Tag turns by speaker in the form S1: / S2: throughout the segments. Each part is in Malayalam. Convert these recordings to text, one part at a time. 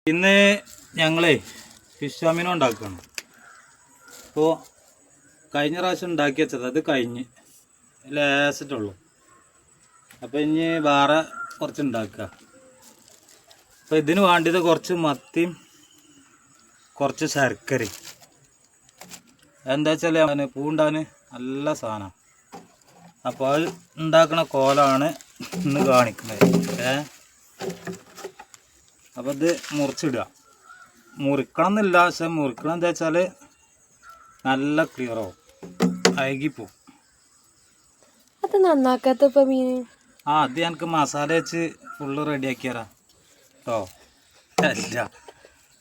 S1: ഇന്ന് ഞങ്ങളെ ഫിഷ് അമീനോ ഉണ്ടാക്കുകയാണ്. അപ്പോൾ കഴിഞ്ഞ പ്രാവശ്യം ഉണ്ടാക്കി വെച്ചത് അത് കഴിഞ്ഞ് ലേസിട്ടുള്ളൂ. അപ്പോൾ ഇനി വേറെ കുറച്ച് ഉണ്ടാക്കുക. അപ്പോൾ ഇതിന് വേണ്ടിയത് കുറച്ച് മത്തിയും കുറച്ച് ശർക്കരയും. എന്താ വെച്ചാൽ പൂണ്ടാൻ നല്ല സാധനം. അപ്പോൾ അത് ഉണ്ടാക്കുന്ന കോലമാണ് ഇന്ന് കാണിക്കുന്നത്. അപ്പോൾ ഇത് മുറിച്ചിടുക. മുറിക്കണം എന്നില്ല, പക്ഷെ മുറിക്കണം എന്താ വെച്ചാൽ നല്ല ക്ലിയറാവും, അഴുകിപ്പോവും.
S2: അത് നന്നാക്കാത്ത മീൻ
S1: അത് എനിക്ക് മസാല വെച്ച് ഫുള്ള് റെഡിയാക്കിയറാ കേട്ടോ. അല്ല,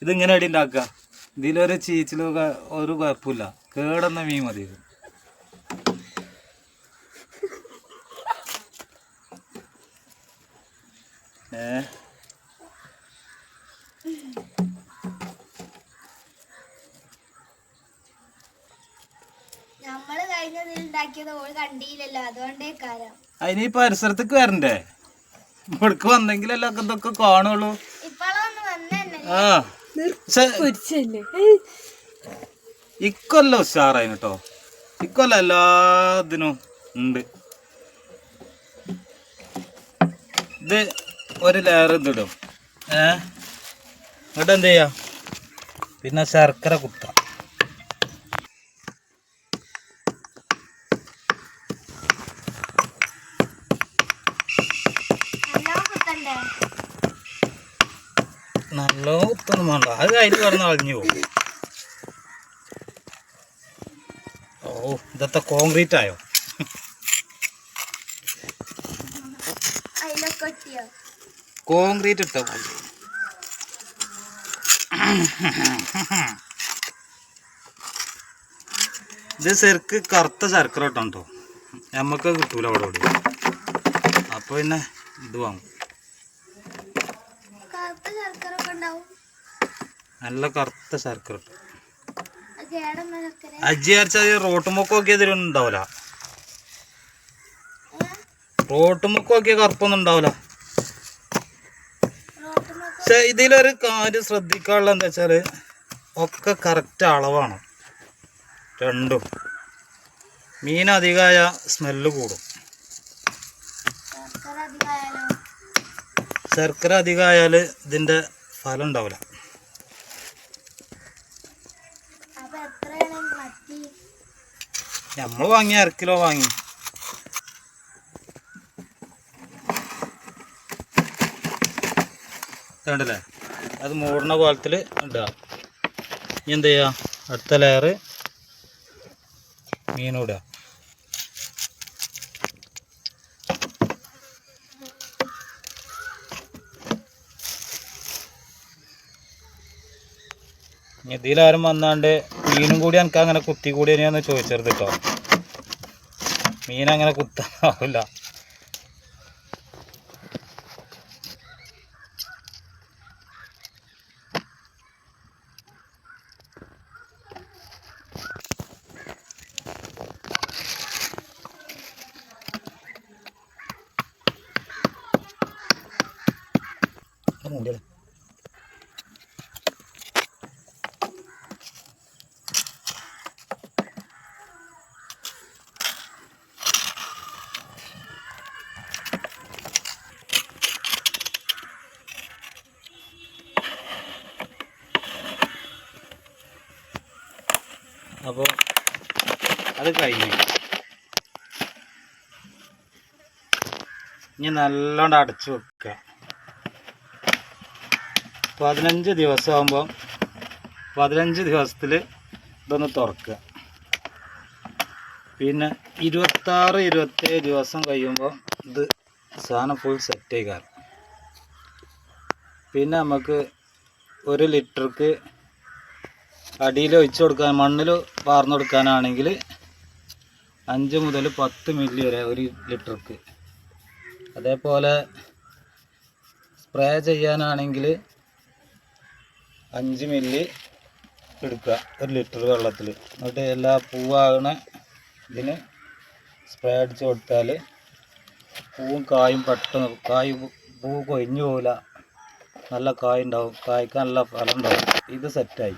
S1: ഇതിങ്ങനെ അടി ഉണ്ടാക്കുക. ഇതിലൊരു ചീച്ചിൽ ഒരു കുഴപ്പമില്ല, കേടുന്ന മീൻ മതി. അതിന് ഈ പരിസരത്തേക്ക് വരണ്ടേ? ഇവിടേക്ക് വന്നെങ്കിലല്ലോ ഇതൊക്കെ കാണുള്ളൂ. ഇക്കൊല്ല ഉഷാറായിന് കേട്ടോ. ഇക്കൊല്ല എല്ലാത്തിനും ഉണ്ട്. ഇത് ഒരു ലെയർ ഇതിടും. എന്നിട്ട് എന്ത് ചെയ്യാ, പിന്നെ ശർക്കര കുത്താം. നല്ല കുത്തൊന്നും വേണ്ട, അത് അതിൽ കിടന്ന് അളിഞ്ഞു പോകും. ഓ, ഇതത്തെ കോൺക്രീറ്റ് ആയോ? കോൺക്രീറ്റ് ഇട്ടോ. ഇത് ശരിക്ക് കറുത്ത ശർക്കര ഇട്ടോ, നമുക്ക് കിട്ടൂല അവിടെ ഇവിടെ. അപ്പോൾ പിന്നെ ഇത് വാങ്ങും. നല്ല കറുത്ത ശർക്കര ഇട്ടു. അജി അരച്ചാൽ റോട്ടുമുക്ക് നോക്കിയതിൽ ഉണ്ടാവില്ല. റോട്ടുമുക്ക് നോക്കിയ കറുപ്പൊന്നും ഉണ്ടാവില്ല. പക്ഷെ ഇതിലൊരു കാര്യം ശ്രദ്ധിക്കാനുള്ള എന്താ വെച്ചാൽ ഒക്കെ കറക്റ്റ് അളവാണ് രണ്ടും. മീൻ അധികമായ സ്മെല്ല് കൂടും. ശർക്കര അധികമായാൽ ഇതിൻ്റെ ഫലം ഉണ്ടാവില്ല. നമ്മൾ വാങ്ങി 1/2 കിലോ വാങ്ങി. കണ്ടല്ലേ, അത് മൂടുന്ന കോലത്തിൽ ഇടുക. ഇനി എന്ത് ചെയ്യുക, അടുത്ത ലെയർ മീനിടുക. ഇതിലാരും വന്നാണ്ട് മീനും കൂടി എനിക്ക് അങ്ങനെ കുത്തി കൂടി തന്നെയാന്ന് ചോദിച്ചത് കേട്ടോ. മീനങ്ങനെ കുത്താനാവില്ല. അപ്പോൾ അത് കഴിഞ്ഞു. ഇനി നല്ലോണം അടച്ചു വെക്കുക. 15 ദിവസമാകുമ്പോൾ 15 ദിവസത്തിൽ ഇതൊന്ന് തുറക്കുക. പിന്നെ 26-27 ദിവസം കഴിയുമ്പോൾ ഇത് സാധനം ഫുൾ സെറ്റ് ആയിക്കാറ്. പിന്നെ നമുക്ക് 1 ലിറ്റർക്ക് അടിയിൽ ഒഴിച്ചു കൊടുക്കാൻ, മണ്ണിൽ പാർന്നു കൊടുക്കാനാണെങ്കിൽ 5 മുതൽ 10 മില്ലി വരെ 1 ലിറ്റർക്ക്. അതേപോലെ സ്പ്രേ ചെയ്യാനാണെങ്കിൽ 5 മില്ലി എടുക്കുക 1 ലിറ്റർ വെള്ളത്തിൽ. എന്നിട്ട് എല്ലാ പൂവാകണ ഇതിന് സ്പ്രേ അടിച്ച് കൊടുത്താൽ പൂവും കായും പെട്ടെന്ന് പൂ കൊഴിഞ്ഞു പോകില്ല. നല്ല കായ് ഉണ്ടാവും, കായ്ക്ക് നല്ല ഫലം ഉണ്ടാവും. ഇത് സെറ്റായി.